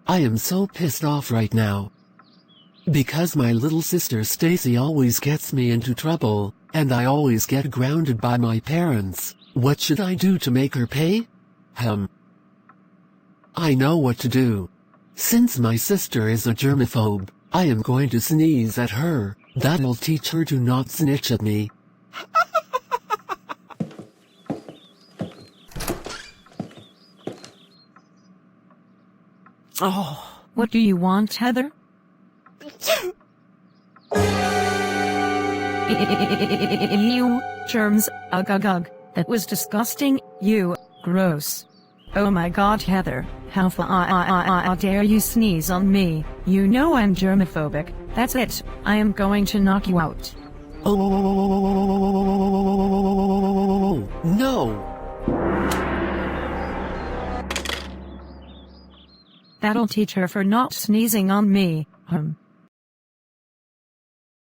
I am so pissed off right now. Because my little sister Stacey always gets me into trouble, and I always get grounded by my parents. What should I do to make her pay? I know what to do. Since my sister is a germaphobe, I am going to sneeze at her. That'll teach her to not snitch at me. Oh, what do you want, Heather? Ew, germs, ugh ugh ugh, that was disgusting, you, gross. Oh my god, Heather, how dare you sneeze on me? You know I'm germaphobic. That's it, I am going to knock you out. Oh, no! That'll teach her for not sneezing on me,